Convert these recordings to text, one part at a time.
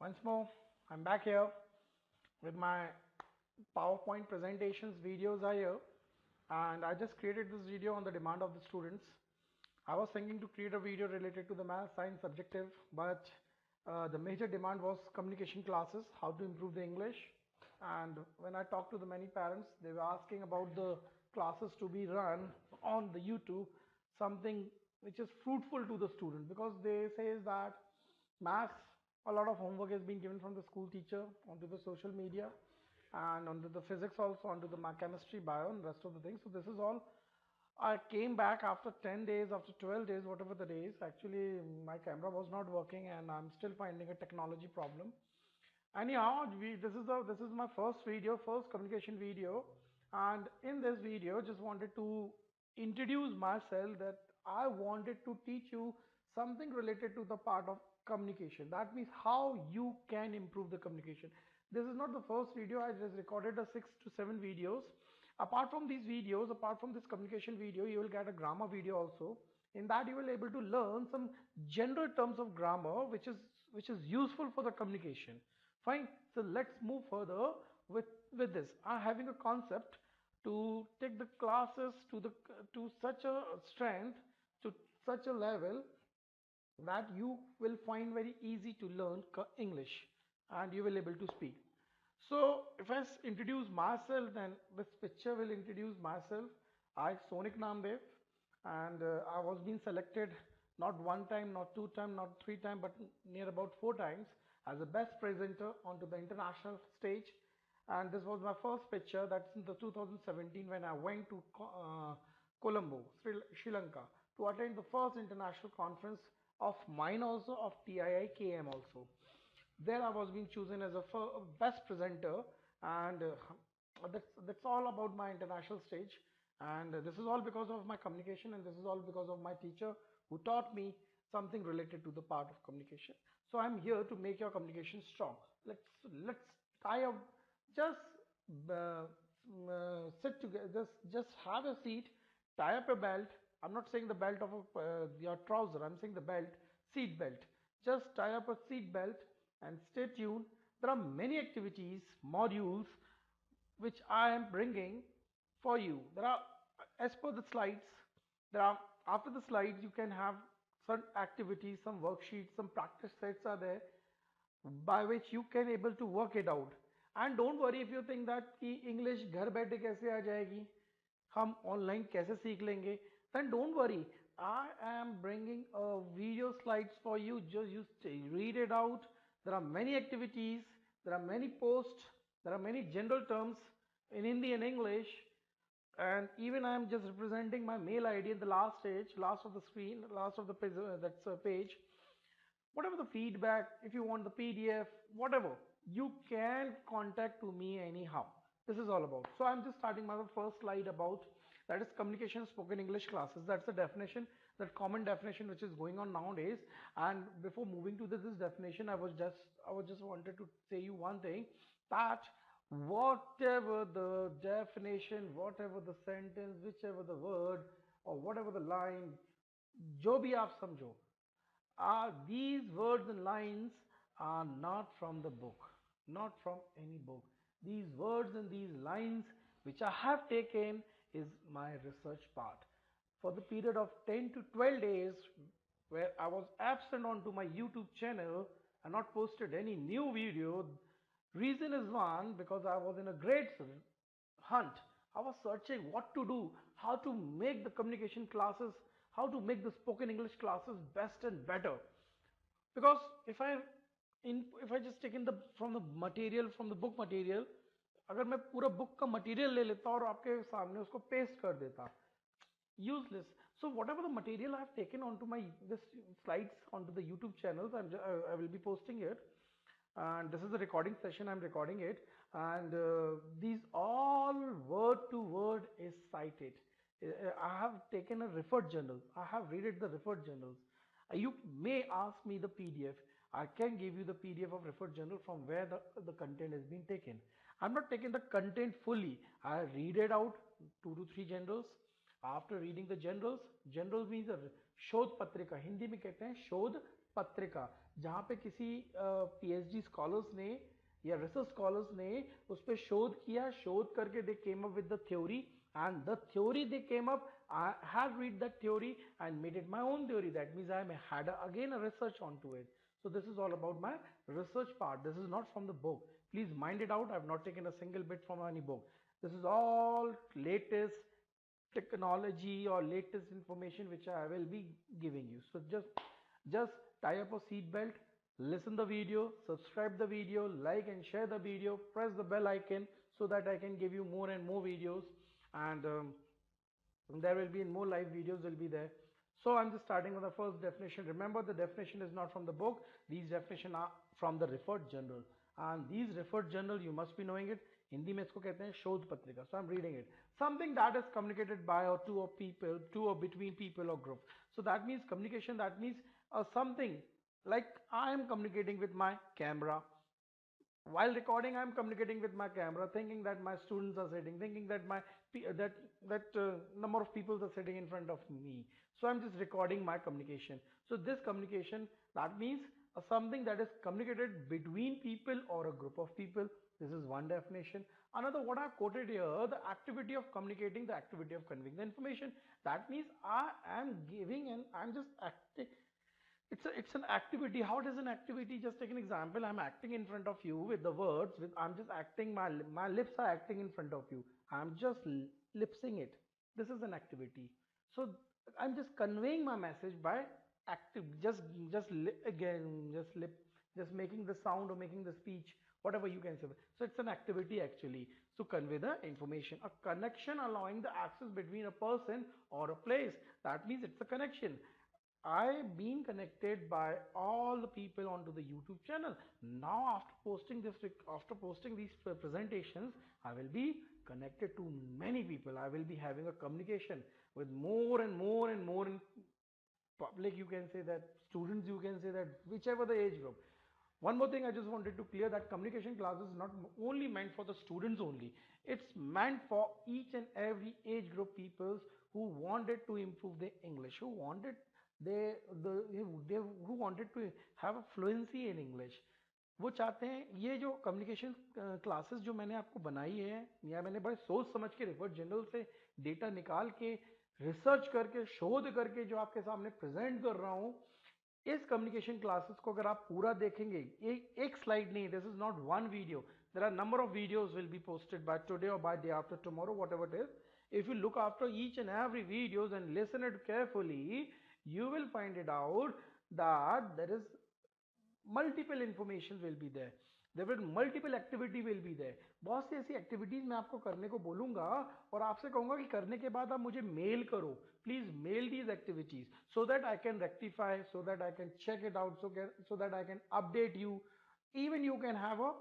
Once more, I'm back here with my PowerPoint presentations, videos are here, and I just created this video on the demand of the students. I was thinking to create a video related to the math science subjective, but the major demand was communication classes, how to improve the English. And when I talked to the many parents, they were asking about the classes to be run on the YouTube, something which is fruitful to the student, because they say that maths, a lot of homework has been given from the school teacher onto the social media, and onto the physics also, onto the chemistry, bio, and rest of the things. So this is all. I came back after 10 days, after 12 days, whatever the days. Actually, my camera was not working, and I'm still finding a technology problem. Anyhow, this is my first video, first communication video, and in this video, just wanted to introduce myself, that I wanted to teach you something related to the part of communication. That means how you can improve the communication. This is not the first video. I just recorded a 6 to 7 videos. Apart from these videos, apart from this communication video, you will get a grammar video also. In that, you will able to learn some general terms of grammar, which is useful for the communication. Fine. So let's move further with this. I'm having a concept to take the classes to such a strength, to such a level, that you will find very easy to learn English, and you will able to speak. So if I introduce myself, then this picture will introduce myself. I Sonik Namdev, and I was being selected not one time, not two time, not three time, but near about 4 times as the best presenter onto the international stage. And this was my first picture. That's in the 2017, when I went to Colombo, Sri Lanka, to attend the first international conference of mine, also of TIIKM also. There I was being chosen as a best presenter, and that's all about my international stage. And this is all because of my communication, and this is all because of my teacher, who taught me something related to the part of communication. So I'm here to make your communication strong. Let's tie up, just sit together, just have a seat, tie up a belt. I'm not saying the belt of your trouser, I'm saying the belt, seat belt. Just tie up a seat belt and stay tuned. There are many activities, modules, which I am bringing for you. There are, as per the slides, there are, after the slides, you can have some activities, some worksheets, some practice sets are there, by which you can able to work it out. And don't worry if you think that कि English घर बैठे कैसे आ जाएगी, हम online कैसे सीख लेंगे, then don't worry. I am bringing a video slides for you. Just you read it out. There are many activities, there are many posts, there are many general terms in Hindi and English, and even I am just representing my mail ID in the last stage, last of the screen, last of the page, that's a page. Whatever the feedback, if you want the PDF, whatever, you can contact to me anyhow. This is all about. So I'm just starting my first slide about, that is communication spoken English classes. That's the definition, that common definition which is going on nowadays. And before moving to this definition, I was just wanted to say you one thing, that whatever the definition, whatever the sentence, whichever the word, or whatever the line, जो भी आप समझो, these words and lines are not from the book, not from any book. These words and these lines which I have taken is my research part. For the period of 10 to 12 days, where I was absent onto my YouTube channel and not posted any new video, reason is one, because I was in a great hunt. I was searching what to do, how to make the communication classes, how to make the spoken English classes best and better. Because if I just take in the from the material, from the book material, अगर मैं पूरा book का material ले लेता और आपके सामने उसको पेस्ट कर देता, useless. So whatever the material I have taken onto my this slides onto the YouTube channels, I will be posting it, and this is the recording session. I'm recording it, and these all word to word is cited. I have taken a referred journal. I have read it the referred journals. You may ask me the PDF. I can give you the PDF of referred journal from where the content has been taken. I'm not taking the content fully. I read it out 2 to 3 journals. After reading the generals means a शोध पत्रिका, हिंदी में कहते हैं शोध पत्रिका, जहाँ पे किसी पीएचडी स्कॉलर्स ने या रिसर्च स्कॉलर्स ने उस पर शोध किया, शोध करके they came up with the theory, and the theory they came up, I had read that theory and made it my own theory. That means I had again a research onto it. So this is all about my research part. This is not from the book. Please mind it out. I have not taken a single bit from any book. This is all latest technology or latest information which I will be giving you. So just tie up a seat belt, listen the video, subscribe the video, like and share the video, press the bell icon so that I can give you more and more videos, and there will be more live videos will be there. So I'm just starting with the first definition. Remember, the definition is not from the book. These definitions are from the referred journal, and these referred journal you must be knowing it. Hindi में इसको कहते हैं शोध पत्रिका. So I'm reading it. Something that is communicated by or to a people, to or between people or group. So that means communication. That means something like I am communicating with my camera. While recording, I am communicating with my camera, thinking that my students are sitting, thinking that my number of people are sitting in front of me. So I'm just recording my communication. So this communication, that means something that is communicated between people or a group of people. This is one definition. Another, what I've quoted here, the activity of communicating, the activity of conveying the information. That means I am giving and I'm just acting. It's an activity. How does an activity? Just take an example. I'm acting in front of you with the words. I'm just acting. My lips are acting in front of you. I'm just lipsing it. This is an activity. So I'm just conveying my message by active. Just making the sound or making the speech, whatever you can say. So it's an activity actually to convey the information. A connection allowing the access between a person or a place. That means it's a connection. I've been connected by all the people onto the YouTube channel. Now after posting these presentations, I will be connected to many people. I will be having a communication with more and more and more in public. You can say that students, you can say that whichever the age group. One more thing I just wanted to clear, that communication class is not only meant for the students only. It's meant for each and every age group people who wanted to improve their English, who wanted who wanted to have a fluency in English. वो चाहते हैं ये जो communication classes जो मैंने आपको बनाई है, या मैंने बड़े सोच समझ के रिफर्ड जर्नल से डेटा निकाल के रिसर्च करके शोध करके जो आपके सामने प्रेजेंट कर रहा हूँ, इस कम्युनिकेशन क्लासेस को अगर आप पूरा देखेंगे, एक स्लाइड नहीं, this is not one video, there are number of videos will be posted by today और by day after tomorrow, whatever it is. If you look after each and every videos and listen it carefully, you will find it out that there is multiple information will be there. There will multiple activity will be there. बहुत सी ऐसी activities मैं आपको करने को बोलूंगा और आपसे कहूंगा कि करने के बाद आप मुझे मेल करो. Please mail these activities so that I can rectify, so that I can check it out, so that I can update you. Even you can have a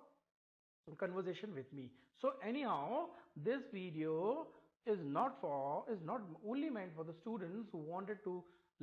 conversation with me. So anyhow, this video is not only meant for the students who wanted to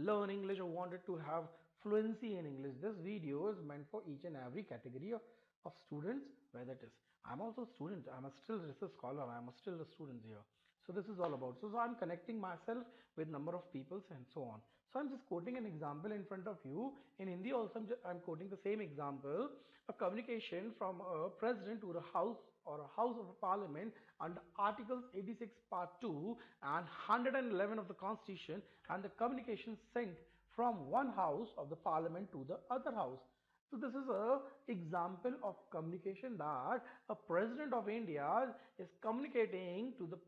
learn English or wanted to have fluency in English. This video is meant for each and every category of students, whether it is. I'm also a student. I'm a still research scholar. I'm still a student here. So this is all about. So I'm connecting myself with number of peoples and so on. So I'm just quoting an example in front of you. In Hindi also I'm quoting the same example. A communication from a president to the house or a house of a parliament under Articles 86 Part 2 and 111 of the Constitution, and the communication sent from one house of the parliament to the other house. So this is a example of communication, that a president of India is communicating to the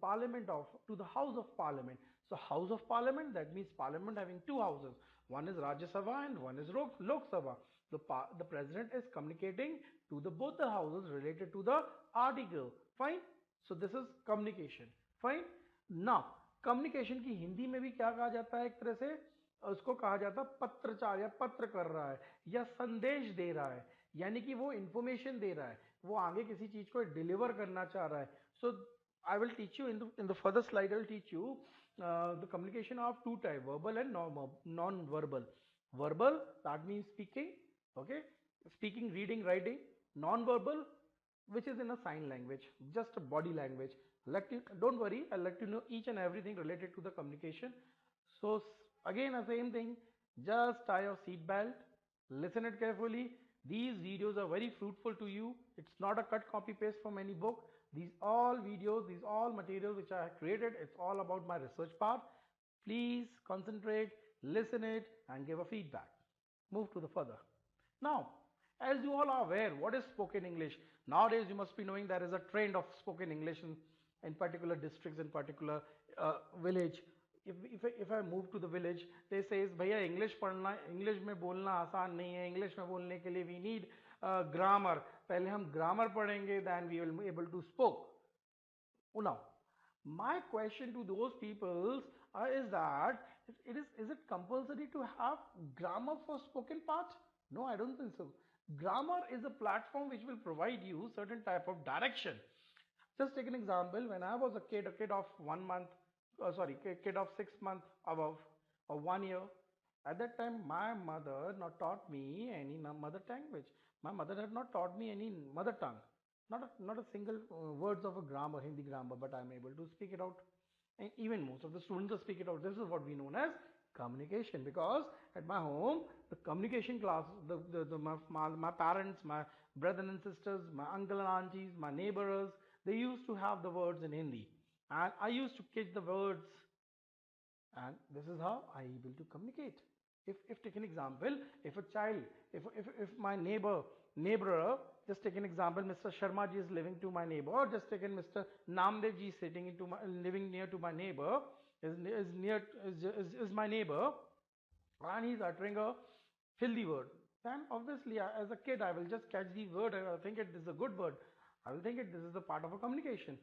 house of parliament. So house of parliament, that means parliament having two houses. One is Rajya Sabha and one is Lok Sabha. The president is communicating to both the houses related to the article. Fine. So this is communication. Fine. Now communication की हिंदी में भी क्या कहा जाता है, एक तरह से उसको कहा जाता है पत्रचार, या पत्र कर रहा है या संदेश दे रहा है, यानी कि वो इंफॉर्मेशन दे रहा है, वो आगे किसी चीज को डिलीवर करना चाह रहा है. सो I will teach you in the further slide. I will teach you the communication of two types, verbal and non-verbal. Verbal, that means speaking, okay, speaking, reading, writing. Non-verbal, which is in a sign language, just a body language. Don't worry, I'll let you know each and everything related to the communication. So again the same thing, just tie your seat belt, listen it carefully. These videos are very fruitful to you. It's not a cut copy paste from any book. These all videos, these all materials which I have created, it's all about my research part. Please concentrate, listen it and give a feedback. Move to the further. Now, as you all are aware, what is spoken English? Nowadays, you must be knowing there is a trend of spoken English in particular districts, in particular village. If I move to the village, they says, भैया English पढ़ना, English में बोलना आसान नहीं है. English में बोलने के लिए we need grammar. पहले हम grammar पढ़ेंगे, then we will be able to spoke. Now, my question to those people is that is it compulsory to have grammar for spoken part? No, I don't think so. Grammar is a platform which will provide you certain type of direction. Just take an example. When I was a kid of 1 month, kid of 6 months above or 1 year, at that time my mother not taught me any mother language. My mother had not taught me any mother tongue. Not a single words of a grammar, Hindi grammar, but I'm able to speak it out. And even most of the students speak it out. This is what we known as communication, because at my home the communication class, my parents, my brothers and sisters, my uncle and aunties, my neighbors, they used to have the words in Hindi, and I used to catch the words, and this is how I able to communicate. If take an example, if a child, if my neighbor, just take an example, Mr. Sharma ji is living to my neighbor, or just take in Mr. Namdev ji sitting into my, living near to my neighbor, is my neighbor, and he's uttering a Hindi word, then obviously as a kid I will just catch the word and I think it is a good word. I will think it this is a part of a communication.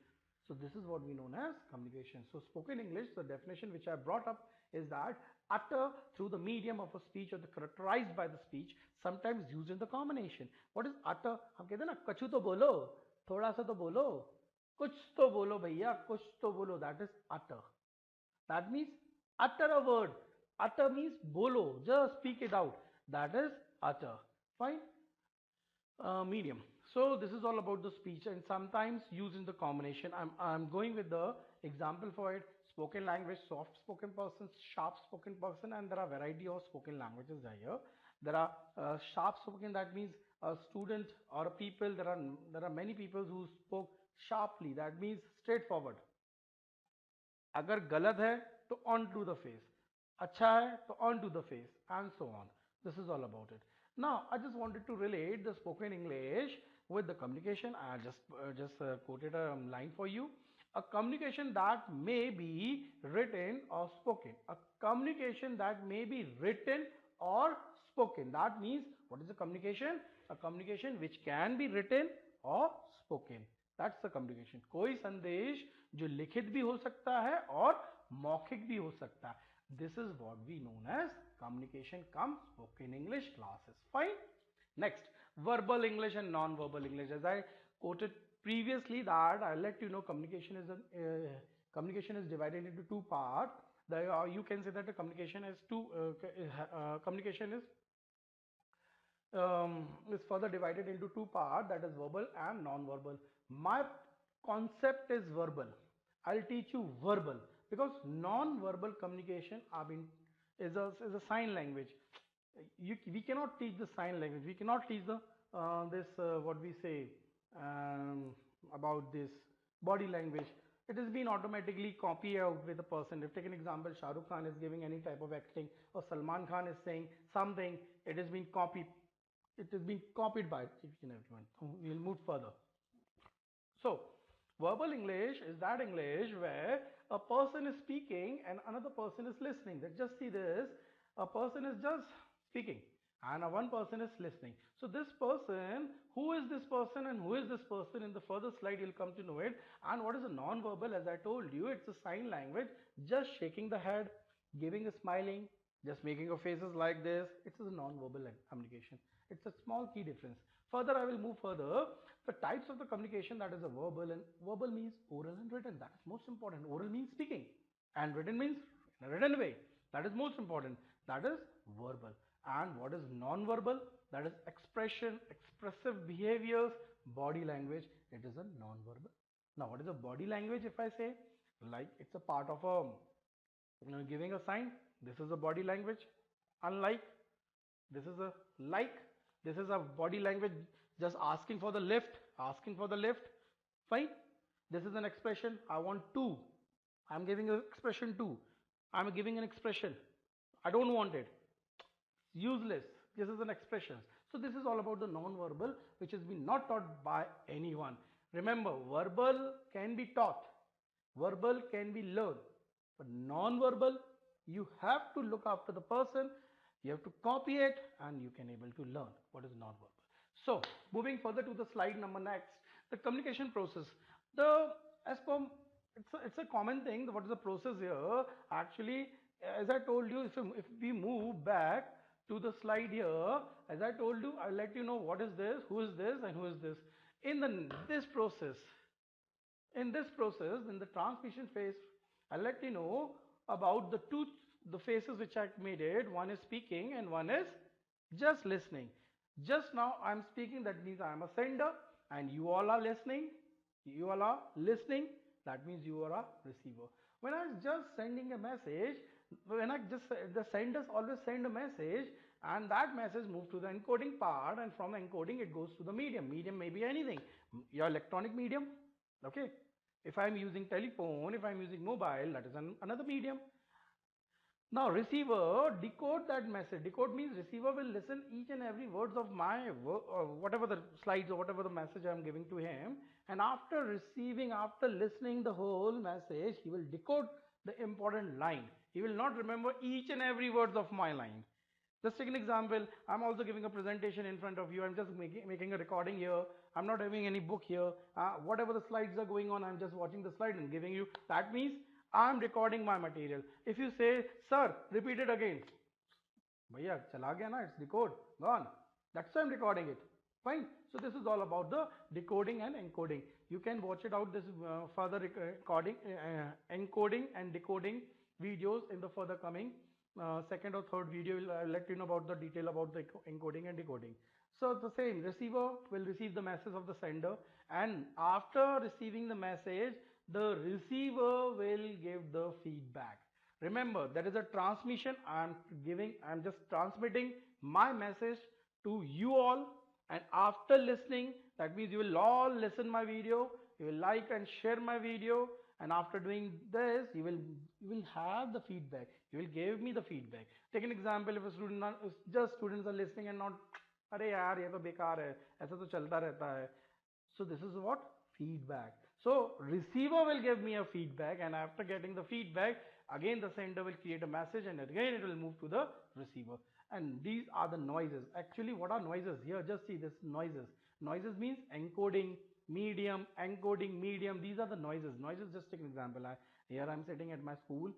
So this is what we known as communication. So spoken English, the definition which I brought up is that utter through the medium of a speech or the characterized by the speech, sometimes used in the combination. What is utter? हम कहते हैं ना कछु तो बोलो, थोड़ा सा तो बोलो, कुछ तो बोलो भैया, कुछ तो बोलो. That is utter. That means utter a word. Utter means bolo, just speak it out. That is utter. Fine. Medium. So this is all about the speech and sometimes used in the combination. I'm going with the example for it. Spoken language, soft spoken person, sharp spoken person, and there are variety of spoken languages here. There are sharp spoken, that means a student or a people. There are many people who spoke sharply. That means straightforward. अगर गलत है तो on to the face, अच्छा है तो on to the face, and so on. This is all about it. Now I just wanted to relate the spoken English with the communication. I just quoted a line for you. A communication that may be written or spoken. A communication that may be written or spoken. That means what is a communication? A communication which can be written or spoken. That's the communication. कोई संदेश जो लिखित भी हो सकता है और मौखिक भी हो सकता है. This is what we known as communication cum spoken English classes. Fine. Next, verbal English and non-verbal English. As I quoted previously that I let you know communication is divided into two parts. You can say that the communication is further divided into two parts, that is verbal and non-verbal. My concept is verbal. I'll teach you verbal because non-verbal communication is a sign language. We cannot teach the sign language. We cannot teach the what we say about this body language. It has been automatically copied out with a person. If take an example, Shah Rukh Khan is giving any type of acting, or Salman Khan is saying something, it has been copied. It has been copied by each and everyone. We'll move further. So, verbal English is that English where a person is speaking and another person is listening. Just see this. A person is just speaking and one person is listening. So this person, who is this person and who is this person? In the further slide you'll come to know it. And what is a non-verbal? As I told you, it's a sign language. Just shaking the head, giving a smiling, just making your faces like this. It's a non-verbal communication. It's a small key difference. Further, I will move further. The types of the communication, that is a verbal, and verbal means oral and written. That is most important. Oral means speaking and written means in a written way. That is most important. That is verbal. And what is non-verbal? That is expression, expressive behaviors, body language. It is a non-verbal. Now, what is a body language? If I say, like, it's a part of a giving a sign. this is a body language. Unlike, this is a like, this is a body language just asking for the lift, asking for the lift. Fine. This is an expression, I want two. I'm giving an expression two. I'm giving an expression, I don't want it. Useless. This is an expression. So this is all about the non-verbal, which has been not taught by anyone. Remember, verbal can be taught, verbal can be learned, but non-verbal, you have to look after the person, you have to copy it, and you can able to learn what is non-verbal. So moving further to the slide number next, the communication process. The as per it's a common thing. What is the process here? Actually, as I told you, if we move back to the slide here, as I told you, I'll let you know what is this, who is this, and who is this. In this process, in the transmission phase, I'll let you know about the phases which I made it. One is speaking and one is just listening. Just now I'm speaking, that means I am a sender, and you all are listening. You all are listening, that means you are a receiver. When I'm just sending a message, the senders always send a message, and that message moves to the encoding part, and from encoding it goes to the medium. Medium may be anything, your electronic medium, okay. If I'm using telephone, if I'm using mobile, that is another medium. Now receiver decode that message. Decode means receiver will listen each and every words of my whatever the slides or whatever the message I am giving to him, and after receiving, after listening the whole message, he will decode the important line. He will not remember each and every words of my line. Just take an example. I'm also giving a presentation in front of you. I'm just making a recording here. I'm not having any book here. Whatever the slides are going on, I'm just watching the slide and giving you. That means I'm recording my material. If you say, sir, repeat it again. Bhaiya, chala gaya na, it's decode, gone. That's why I'm recording it. Fine. So this is all about the decoding and encoding. You can watch it out, this further recording, encoding and decoding videos in the further coming second or third video. I'll let you know about the detail about the encoding and decoding. So the same, receiver will receive the message of the sender, and after receiving the message, the receiver will give the feedback. Remember, there is a transmission. I'm just transmitting my message to you all, and after listening, that means you will all listen my video, you will like and share my video, and after doing this, you will have the feedback, you will give me the feedback. Take an example, if students are listening and not, अरे यार ये तो बेकार है, ऐसा तो चलता रहता है. So this is what? Feedback. So receiver will give me a feedback, and after getting the feedback, again the sender will create a message, and again it will move to the receiver. And these are the noises. Actually, what are noises? Here, just see this noises. Noises means encoding, medium, encoding, medium. These are the noises. Noises, just take an example. Here I'm sitting at my school.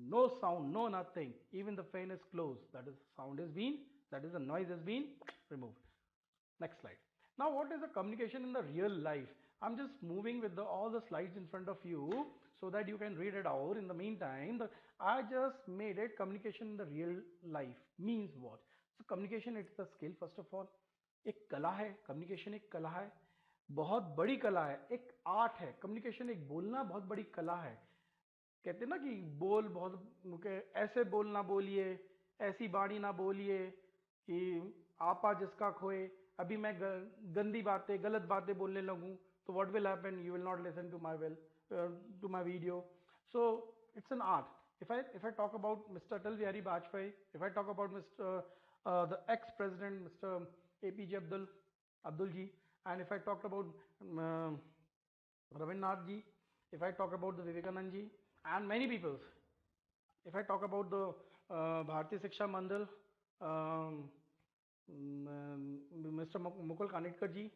No sound, no nothing. Even the fan is closed. That is, sound has been, that is, the noise has been removed. Next slide. Now, what is the communication in the real life? I'm just moving with all the slides in front of you so that you can read it out. In the meantime, I just made it communication in the real life means what? So communication, it's the skill first of all. एक कला है, communication एक कला है, बहुत बड़ी कला है, एक आर्ट है. communication एक बोलना बहुत बड़ी कला है. कहते हैं ना कि बोल बहुत ऐसे बोल ना बोलिए, ऐसी बाणी ना बोलिए कि आपा जिसका खोए. अभी मैं गंदी बातें, गलत बातें बोलने लगूं तो what will happen? You will not listen to my video. So it's an art. If I talk about Mr. Atal Bihari Vajpayee, if I talk about the ex-president Mr. APJ Abdul ji, and if I talked about Ravindranath ji, if I talk about the Vivekanand ji, and many people, if I talk about the Bharatiya Shiksha Mandal, Mr. Mukul Kanitkar ji,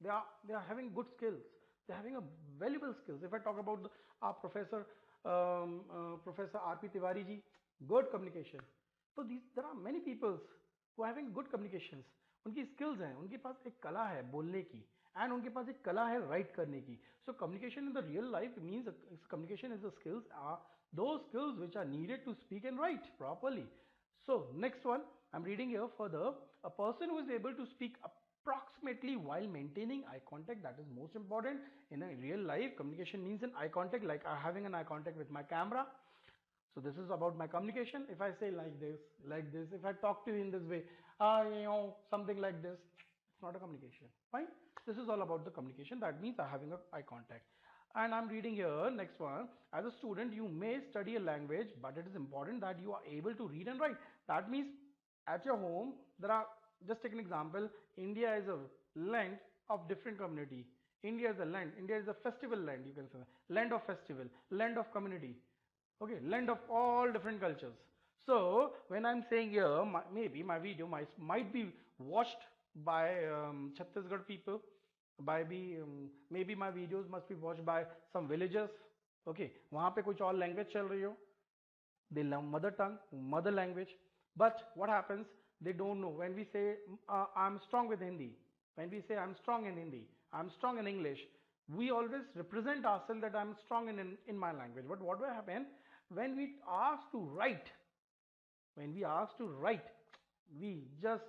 they are having good skills. They are having a valuable skills. If I talk about our Professor R.P. Tiwari ji, good communication. So there are many people who are having good communications. उनकी skills हैं, उनके पास एक कला है बोलने की, and उनके पास एक कला है write करने की. So communication in the real life means communication is the skills are those skills which are needed to speak and write properly. So next one, I'm reading here further. A person who is able to speak approximately while maintaining eye contact, that is most important in a real life. Communication means an eye contact, like having an eye contact with my camera. So this is about my communication. If I say like this, if I talk to you in this way, something like this, it's not a communication. Fine. This is all about the communication. That means I'm having a eye contact. And I'm reading here, next one. As a student, you may study a language, but it is important that you are able to read and write. That means at your home, there are, just take an example, India is a land of different community. India is a land. India is a festival land, you can say. Land of festival, land of community. Okay, land of all different cultures. So when I'm saying here, maybe my video might be watched by Chhattisgarh people, by maybe my videos must be watched by some villagers. Okay, वहाँ पे कुछ और language चल रही हो, they learn mother tongue, mother language. But what happens? They don't know. When we say I'm strong with Hindi, when we say I'm strong in Hindi, I'm strong in English, we always represent ourselves that I'm strong in my language. But what will happen when we ask to write? When we ask to write, we just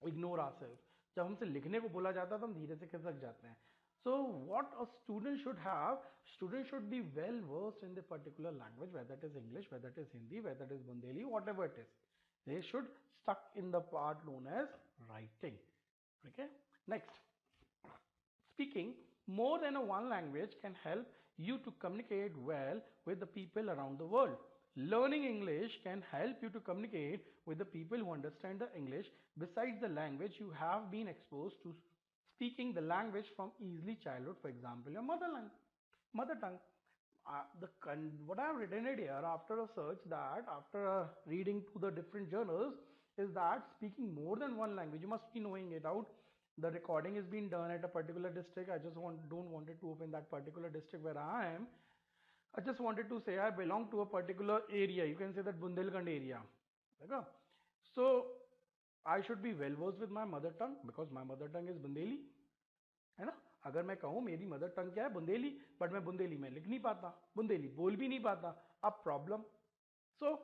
ignore ourselves. जब हमसे लिखने को बोला जाता है तो हम धीरे से खिसक जाते हैं. So what a student should have, student should be well versed in the particular language, whether it is English, whether it is Hindi, whether it is Bundeli, whatever it is. They should stuck in the part known as writing. Okay. Next, speaking more than a one language can help you to communicate well with the people around the world. Learning English can help you to communicate with the people who understand the English besides the language you have been exposed to speaking the language from easily childhood, for example, your mother tongue. What I have written it here after a search, that after reading to the different journals, is that speaking more than one language, you must be knowing it out. The recording is being done at a particular district. I just don't wanted to open that particular district where I am. I just wanted to say I belong to a particular area. You can say that Bundelkhand area. Okay? So I should be well versed with my mother tongue because my mother tongue is Bundeli. है ना? अगर मैं कहूँ मेरी mother tongue क्या है, Bundeli, but मैं बुंदेली में लिख नहीं पाता, बुंदेली बोल भी नहीं पाता, अब problem. So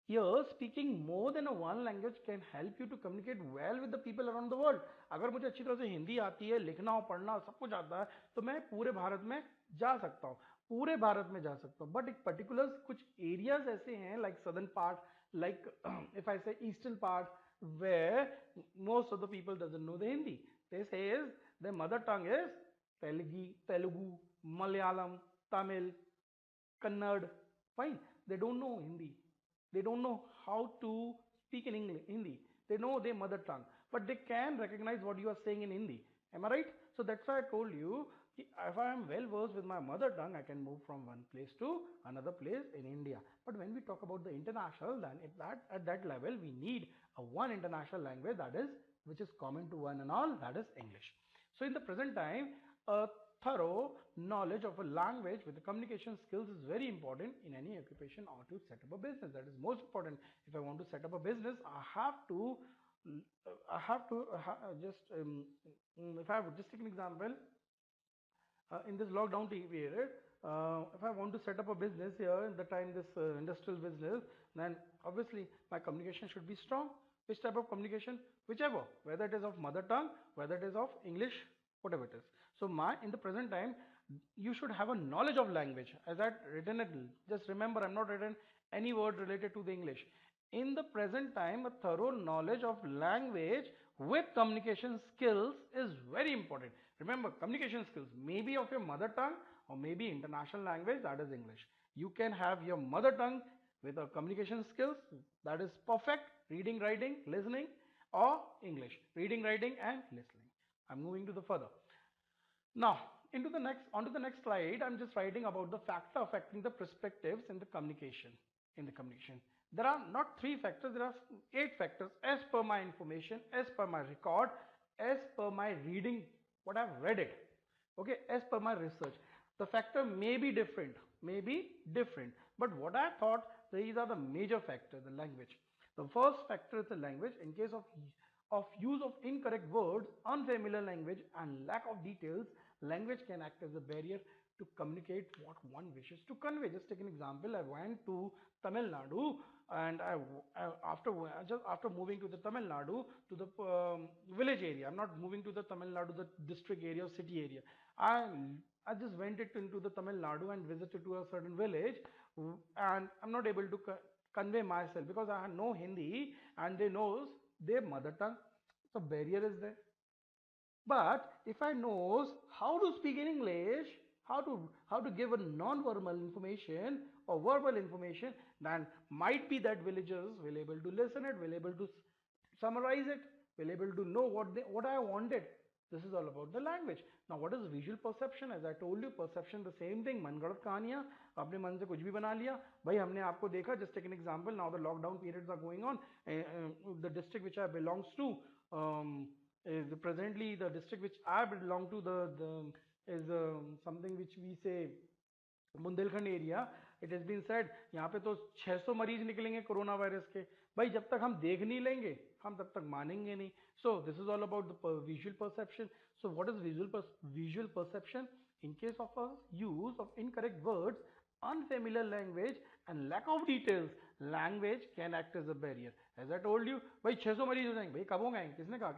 here speaking more than a one language can help you to communicate well with the people around the world. अगर मुझे अच्छी तरह से हिंदी आती है, लिखना और पढ़ना सब कुछ आता है, तो मैं पूरे भारत में जा सकता हूँ, पूरे भारत में जा सकता हूँ. बट एक पर्टिकुलर कुछ एरियाज ऐसे हैं, like southern part, like if I say eastern part, where most of the people doesn't know the Hindi. They say their mother tongue is Telugu, Malayalam, Tamil, Kannada. Fine. They don't know Hindi. They don't know how to speak in English, Hindi. They know their mother tongue, but they can recognize what you are saying in Hindi. Am I right? So that's why I told you, if I am well versed with my mother tongue, I can move from one place to another place in India. But when we talk about the international, then at that level, we need a one international language, that is, which is common to one and all, that is English. So in the present time, a thorough knowledge of a language with the communication skills is very important in any occupation or to set up a business. That is most important. If I want to set up a business, I have to just if I have just take an example, in this lockdown period, if I want to set up a business here in the time, this industrial business, then obviously my communication should be strong. Which type of communication? Whichever, whether it is of mother tongue, whether it is of English, whatever it is. So in the present time, you should have a knowledge of language. As I written it, just remember, I'm not written any word related to the English. In the present time, a thorough knowledge of language with communication skills is very important. Remember, communication skills may be of your mother tongue or maybe international language, that is English. You can have your mother tongue with a communication skills, that is perfect, reading, writing, listening, or English, reading, writing, and listening. I'm moving to the further. Now, onto the next slide, I'm just writing about the factor affecting the perspectives in the communication. There are not 3 factors, there are 8 factors as per my information, as per my record, as per my reading, what I've read it. Okay, as per my research. The factor may be different, but what I thought, these are the major factors, the language. The first factor is the language. In case of use of incorrect words, unfamiliar language, and lack of details, language can act as a barrier to communicate what one wishes to convey. Just take an example. I went to Tamil Nadu, and after moving to the Tamil Nadu to the village area, I'm not moving to the Tamil Nadu, the district area or city area. I I just went it into the Tamil Nadu and visited to a certain village, and I'm not able to convey myself because I know Hindi and they knows their mother tongue. So barrier is there. But if I knows how to speak in English, how to give a non-verbal information or verbal information, then might be that villagers will able to listen it, will able to summarize it, will able to know what I wanted. This is all about the language. Now what is visual perception? As I told you, perception the same thing. मनगढ़ंत कहानियां, अपने मन से कुछ भी बना लिया भाई, हमने आपको देखा. Just take an example. Now the lockdown periods are going on. The district which I belongs to, is presently the district which I belong to, the is something which we say Bundelkhand area. It has been said यहाँ पे तो 600 मरीज निकलेंगे corona virus के. भाई जब तक हम देख नहीं लेंगे हम तब तक मानेंगे नहीं. So this is all about the visual perception. So what is visual perception? In case of a use of incorrect words, unfamiliar language and lack of details, language can act as a barrier. As I told you, भाई 600 मरीज हो जाएंगे. भाई कब होंगे? किसने कहा?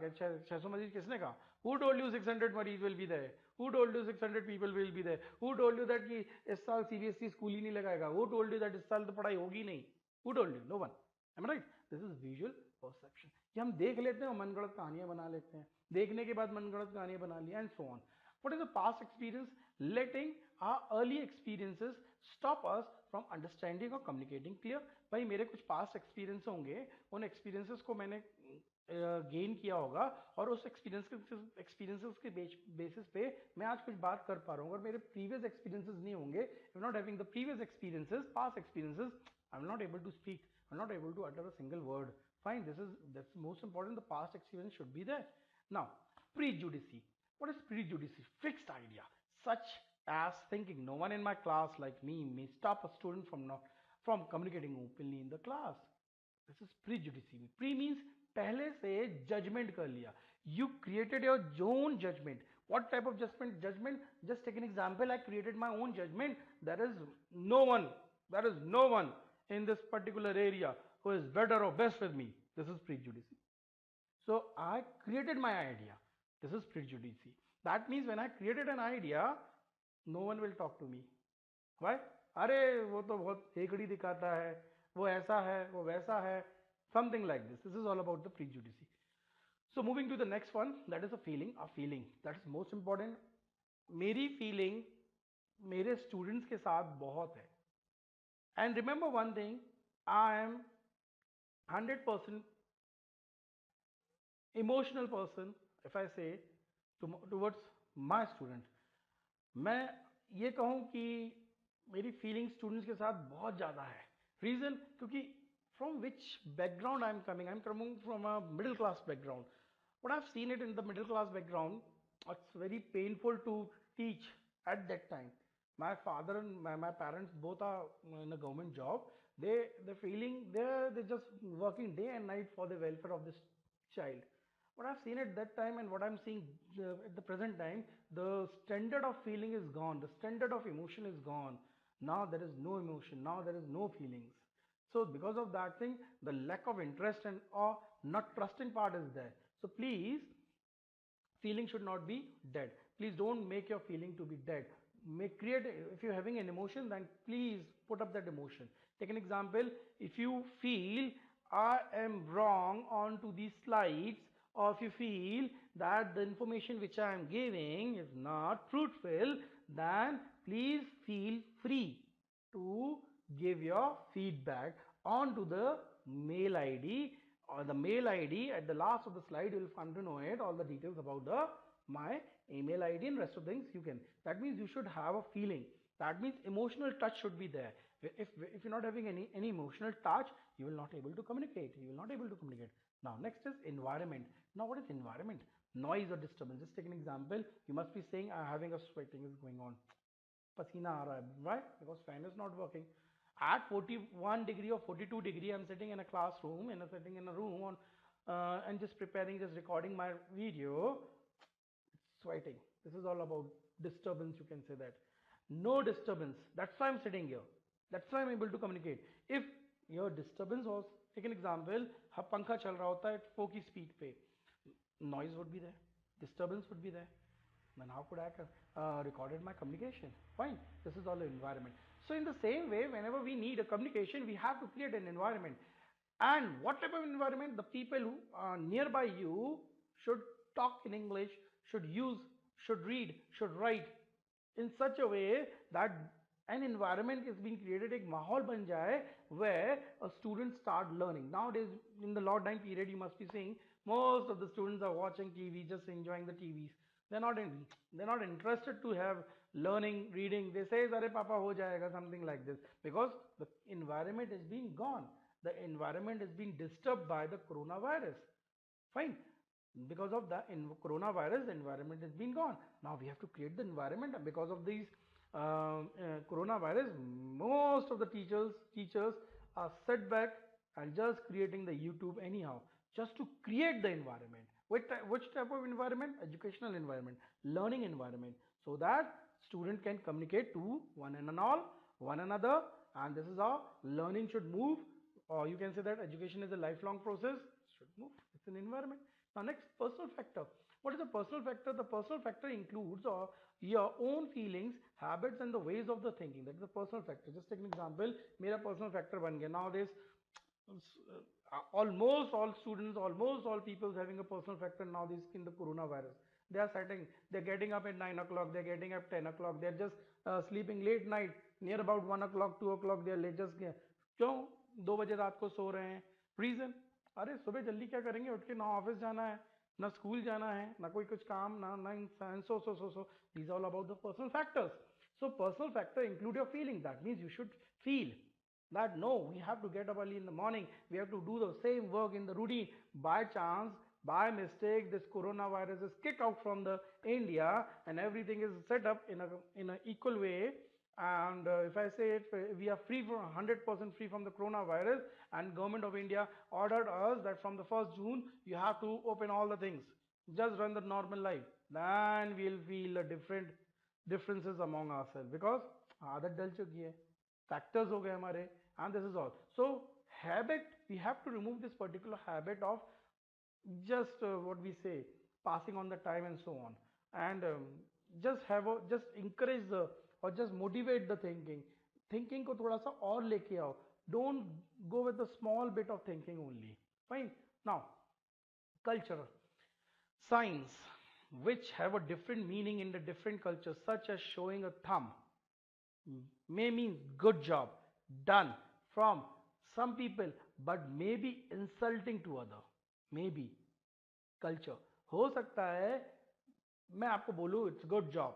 600 मरीज किसने कहा? Who told you 600 मरीज will be there? Who told you 600 people will be there? Who told you that कि इस साल CBSE स्कूल ही नहीं लगाएगा? Who told you that इस साल तो पढ़ाई होगी नहीं? Who told you? No one. Am I right? This is visual perception. कि हम देख लेते हैं और मनगढ़ंत कहानियां बना लेते हैं. देखने के बाद मनगढ़ंत कहानियां बना लिया and so on. What is the past experience? Letting our early experiences stop us from understanding or communicating clear. भाई मेरे कुछ past experience होंगे, उन experiences को मैंने गेन किया होगा और उस एक्सपीरियंसेस के बेसिस पे मैं आज कुछ बात कर पा रहा हूँ. और मेरे प्रीवियस एक्सपीरियंसेस नहीं होंगे, if not having the previous experiences, past experiences, I am not able to speak, I am not able to utter a single word. Fine, this is that's most important. The past experience should be there. Now prejudice. What is prejudice? Fixed idea, such as thinking no one in my class like me may stop a student from communicating openly in the class. This is prejudice. Pre means पहले से judgment कर लिया. You created your own judgment. What type of judgment? Just take an example. I created my own judgment. There is no one, in this particular area who is better or best with me. This is prejudice. So I created my idea. This is prejudice. That means when I created an idea, no one will talk to me. Why? अरे वो तो बहुत हेकड़ी दिखाता है, वो ऐसा है, वो वैसा है, something like this. This is all about the prejudice. So moving to the next one, that is a feeling. A feeling, that is most important. मेरी feeling मेरे students के साथ बहुत है. And remember one thing, I am 100% emotional person. If I say towards my student, मैं ये कहूँ कि मेरी फीलिंग स्टूडेंट्स के साथ बहुत ज़्यादा है. रीज़न, क्योंकि from which background I am coming from a middle class background. What I've seen it in the middle class background, it's very painful to teach at that time. My father and my parents both are in a government job. They're feeling they're just working day and night for the welfare of this child. What I've seen at that time and what I'm seeing at the present time, the standard of feeling is gone. The standard of emotion is gone. Now there is no emotion. Now there is no feelings. So because of that thing, the lack of interest and or not trusting part is there. So please, feeling should not be dead. Please don't make your feeling to be dead. If you're having an emotion, then please put up that emotion. Take an example. If you feel I am wrong onto these slides, or if you feel that the information which I am giving is not fruitful, then please feel free to give your feedback onto the mail ID, or the mail ID at the last of the slide you will come to know it, all the details about my email ID and rest of things you can. That means you should have a feeling. That means emotional touch should be there. If you're not having any emotional touch, you will not able to communicate. You will not able to communicate. Now next is environment. Now what is environment? Noise or disturbance. Just take an example. You must be saying I'm having a sweating is going on. Pasina aa raha hai. Why? Because fan is not working. At 41 degree or 42 degree, I'm sitting in a classroom, sitting in a room on, and just recording my video. It's sweating. This is all about disturbance. You can say that. No disturbance. That's why I'm sitting here. That's why I'm able to communicate. If your disturbance was, take an example, पंखा चल रहा होता है 4 की speed पे, noise would be there, disturbance would be there. then how could I recorded my communication? Fine, this is all the environment. So in the same way, whenever we need a communication, we have to create an environment. And what type of environment? The people who are nearby you should talk in English, should use, should read, should write in such a way that an environment is being created, एक माहौल बन जाए where a student start learning. Nowadays in the lockdown period, you must be seeing most of the students are watching TV, just enjoying the TVs. They're not interested to have learning, reading. They say अरे पापा हो जाएगा, something like this, because the environment is being gone. The environment is being disturbed by the coronavirus. Fine, because of the coronavirus, the environment has been gone. Now we have to create the environment. Because of these coronavirus, most of the teachers are set back and just creating the YouTube anyhow, just to create the environment. Which type of environment? Educational environment, learning environment, so that student can communicate to one another, and this is how learning should move. Or you can say that education is a lifelong process, should move. It's an environment. Now next, personal factor. What is a personal factor? The personal factor includes your own feelings, habits and the ways of the thinking. That is a personal factor. Just take an example. मेरा personal factor बन गया. Nowadays almost all students, almost all people having a personal factor now this in the coronavirus. They're getting up at 9 o'clock, they're getting up 10 o'clock, they're just sleeping late night, near about 1 o'clock, 2 o'clock, they're late just क्यों 2 बजे रात को सो रहे हैं? Reason, अरे सुबह जल्दी क्या करेंगे, उठ के ना ऑफिस जाना है, ना स्कूल जाना है, ना कोई कुछ काम, ना so these are all about the personal factors. So personal factor include your feelings. That means you should feel that no, we have to get up early in the morning, we have to do the same work in the routine. By chance, by mistake, this coronavirus is kicked out from the India and everything is set up in a equal way. And if I say it, we are free from 100% free from the coronavirus, and government of India ordered us that from the 1st June you have to open all the things, just run the normal life, then we'll feel a differences among ourselves, because आदत डल चुकी है, factors हो गए हमारे, and this is all. So habit, we have to remove this particular habit of just what we say, passing on the time and so on, and just encourage the, or just motivate the thinking को थोड़ा सा और लेके आओ. Don't go with the small bit of thinking only. Fine. Now culture, signs which have a different meaning in the different cultures, such as showing a thumb may mean good job done from some people, but may be insulting to other. Maybe culture हो सकता है मैं आपको बोलूँ it's good job,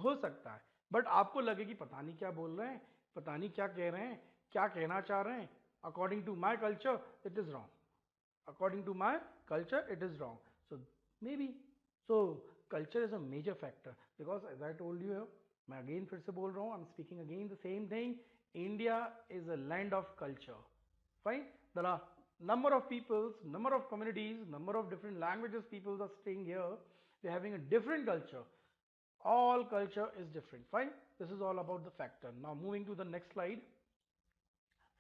हो सकता है, but आपको लगे कि पता नहीं क्या बोल रहे हैं, पता नहीं क्या कह रहे हैं, क्या कहना चाह रहे हैं. According to my culture it is wrong, according to my culture it is wrong. So maybe, so culture is a major factor, because as I told you, मैं again फिर से बोल रहा हूँ, I'm speaking again the same thing. India is a land of culture. Fine. There are number of peoples, number of communities, number of different languages people are staying here. They're having a different culture. All culture is different. Fine. This is all about the factor. Now moving to the next slide.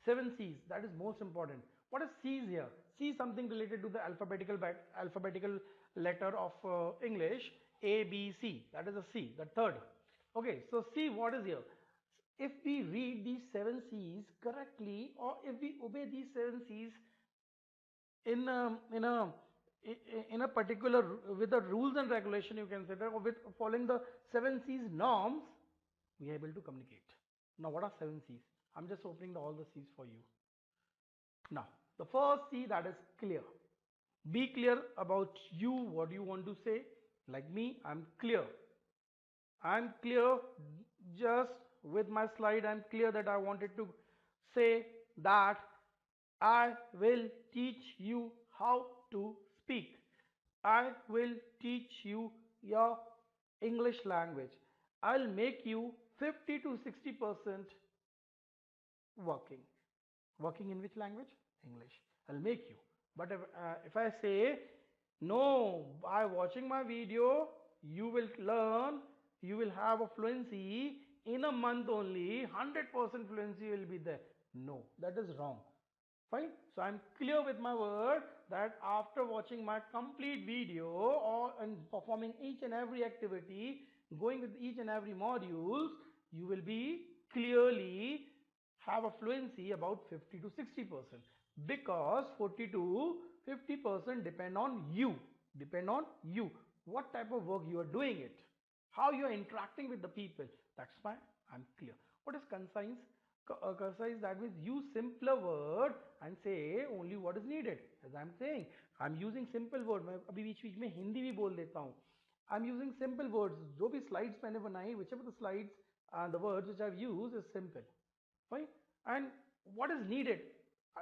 7 C's, that is most important. What is C's here? C is something related to the alphabetical letter of English, A, B, C. That is a C, the third. Okay, so C, what is here? If we read these 7 C's correctly, or if we obey these 7 C's in a particular, with the rules and regulation, you can say that, or with following the 7 C's norms, we are able to communicate. Now what are 7 C's? I'm just opening all the C's for you. Now the first C, that is clear. Be clear about you, what you want to say. Like me, I'm clear. I'm clear just with my slide. I'm clear that I wanted to say that I will teach you how to speak. I will teach you your English language. I'll make you 50 to 60% working in which language? English. I'll make you. But if I say no, by watching my video you will learn, you will have a fluency in a month only, 100% fluency will be there. No, that is wrong. Fine. So I'm clear with my word that after watching my complete video or and performing each and every activity, going with each and every modules, you will be clearly have a fluency about 50 to 60%, because 40 to 50% depend on you, what type of work you are doing it, how you are interacting with the people. That's why I'm clear. What is concise? Concise, that means use simpler word and say only what is needed. As I'm saying, I'm using simple word. मैं अभी बीच बीच में हिंदी भी बोल देता हूँ. I'm using simple words. जो भी slides मैंने बनाई, whichever the slides and the words which I've used is simple. Fine. And what is needed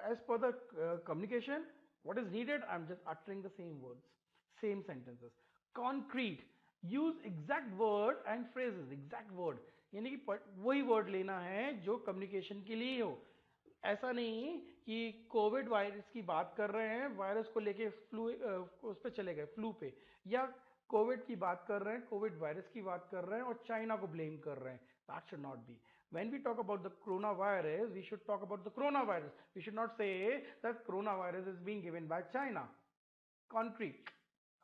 as per the communication, what is needed, I'm just uttering the same words, same sentences. Concrete, use exact word and phrases. Exact word यानी कि वही word लेना है जो communication के लिए हो. ऐसा नहीं कि कोविड वायरस की बात कर रहे हैं, वायरस को लेके फ्लू उस पे चले गए, फ्लू पे, या कोविड की बात कर रहे हैं, कोविड वायरस की बात कर रहे हैं और चाइना को ब्लेम कर रहे हैं. That should not be. When we talk about the coronavirus, we should talk about the coronavirus. We should not say that coronavirus is being given by China. Concrete.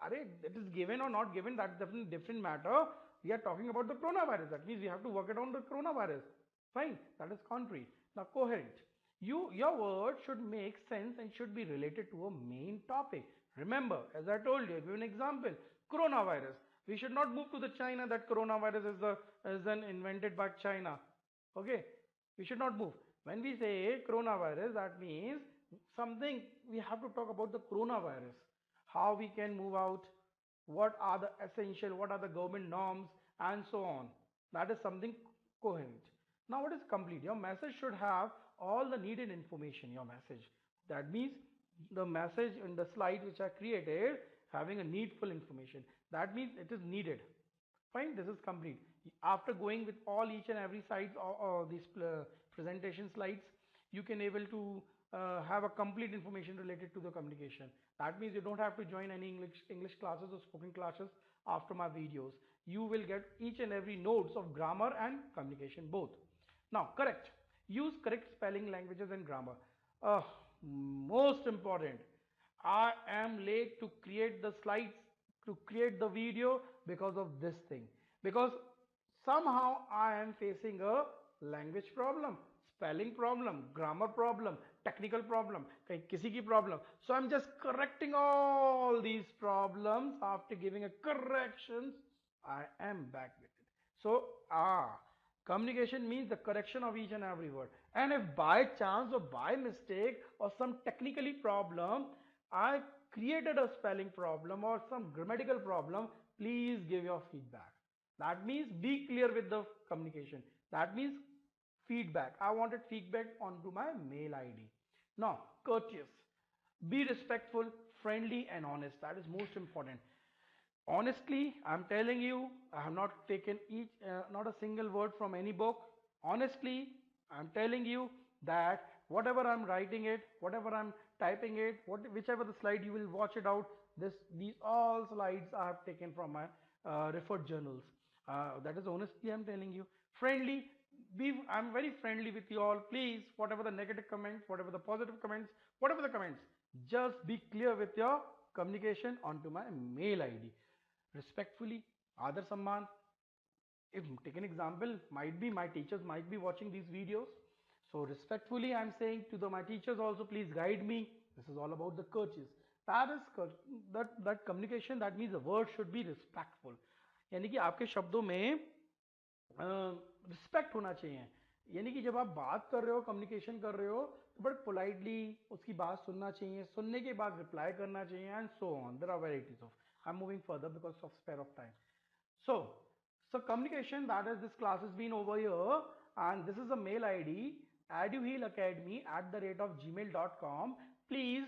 Are it is given or not given, that's definitely different matter. We are talking about the coronavirus. That means we have to work it on the coronavirus. Fine. That is concrete. Now coherent. Your word should make sense and should be related to a main topic. Remember, as I told you, I give an example. Coronavirus. We should not move to the China that coronavirus is an invented by China. Okay, we should not move. When we say coronavirus, that means something we have to talk about the coronavirus. How we can move out, what are the essential, what are the government norms, and so on. That is something coherent. Now what is complete? Your message should have all the needed information, your message. That means the message in the slide which I created having a needful information. That means it is needed. Fine, this is complete. After going with all each and every slides or these presentation slides, you can able to have a complete information related to the communication. That means you don't have to join any English classes or spoken classes after my videos. You will get each and every notes of grammar and communication both. Now correct. Use correct spelling, languages and grammar. Most important. I am late to create the slides, to create the video because of this thing. Because somehow I am facing a language problem, spelling problem, grammar problem, technical problem, kisi ki problem. So I'm just correcting all these problems. After giving a corrections, I am back with it. So communication means the correction of each and every word. And if by chance or by mistake or some technically problem I created a spelling problem or some grammatical problem, please give your feedback. That means be clear with the communication. That means feedback. I wanted feedback onto my mail ID. Now, courteous. Be respectful, friendly and honest. That is most important. Honestly, I'm telling you, I have not taken not a single word from any book. Honestly, I'm telling you that whatever I'm writing it, whatever I'm typing it, whichever the slide you will watch it out, these all slides I have taken from my referred journals. That is honestly I'm telling you. Friendly, I'm very friendly with you all. Please, whatever the negative comments, whatever the positive comments, whatever the comments, just be clear with your communication onto my mail ID. Respectfully, Adar Samman. If take an example, might be my teachers might be watching these videos. So respectfully, I'm saying to my teachers also, please guide me. This is all about the courteous. That is that communication. That means the word should be respectful. यानी कि आपके शब्दों में respect होना चाहिए. यानी कि जब आप बात कर रहे हो, कम्युनिकेशन कर रहे हो, तो बट पोलाइटली उसकी बात सुनना चाहिए, सुनने के बाद रिप्लाई करना चाहिए and so on. There are varieties of. I'm moving further because of spare of time. So communication, that is, this class has been over here and this is a mail ID, eduhealacademy@gmail.com. Please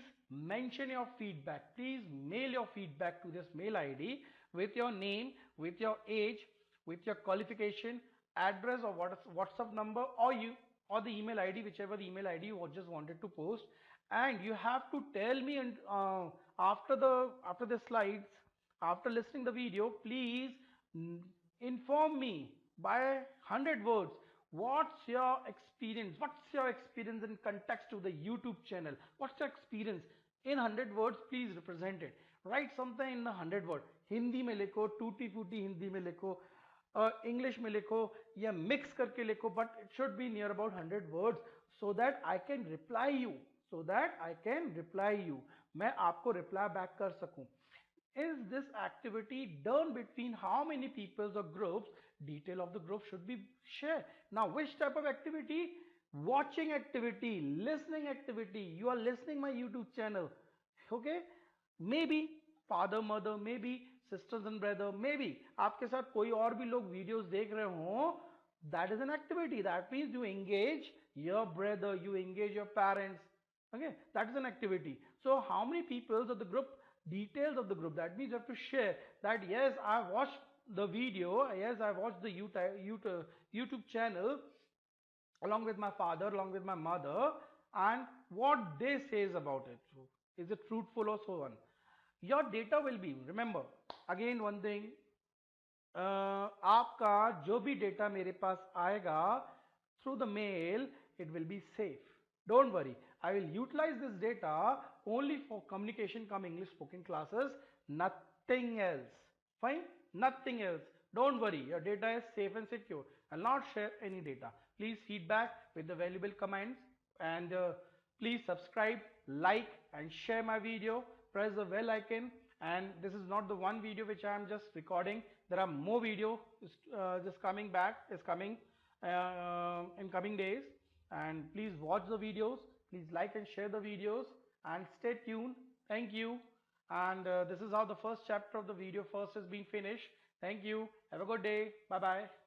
mention your feedback. Please mail your feedback to this mail ID with your name, with your age, with your qualification, address or WhatsApp number, or the email ID, whichever the email ID you just wanted to post. And you have to tell me after the slides, after listening the video, please inform me by 100 words. What's your experience? What's your experience in context to the YouTube channel? What's your experience? In 100 words, please represent it. Write something in the 100 word. Hindi में लिखो, टूटी फूटी हिंदी में लिखो, English में लिखो, या mix करके लिखो, but it should be near about 100 words so that I can reply you. So that I can reply you. मैं आपको reply back कर सकूं. Is this activity done between how many people or groups? Detail of the group should be shared. Now, which type of activity? Watching activity, listening activity. You are listening my YouTube channel. Okay? Maybe father, mother, maybe sisters and brother, maybe आपके साथ कोई और भी लोग videos देख रहे हो. That is an activity. That means you engage your brother, you engage your parents. Okay, that is an activity. So how many people of the group? Details of the group. That means you have to share that yes, I watched the video, yes, I watched the YouTube channel along with my father, along with my mother, and what they says about it. So, is it fruitful or so on? Your data will be, remember, again one thing, आपका जो भी data मेरे पास आएगा through the mail, it will be safe. Don't worry, I will utilize this data only for communication come English spoken classes, nothing else. Fine? Nothing else. Don't worry, your data is safe and secure. I'll not share any data. Please feedback with the valuable comments, and please subscribe, like and share my video. Press the bell icon, and this is not the one video which I am just recording. There are more videos just coming in coming days, and please watch the videos, please like and share the videos, and stay tuned. Thank you. And this is how the first chapter of the video first has been finished. Thank you. Have a good day. Bye bye.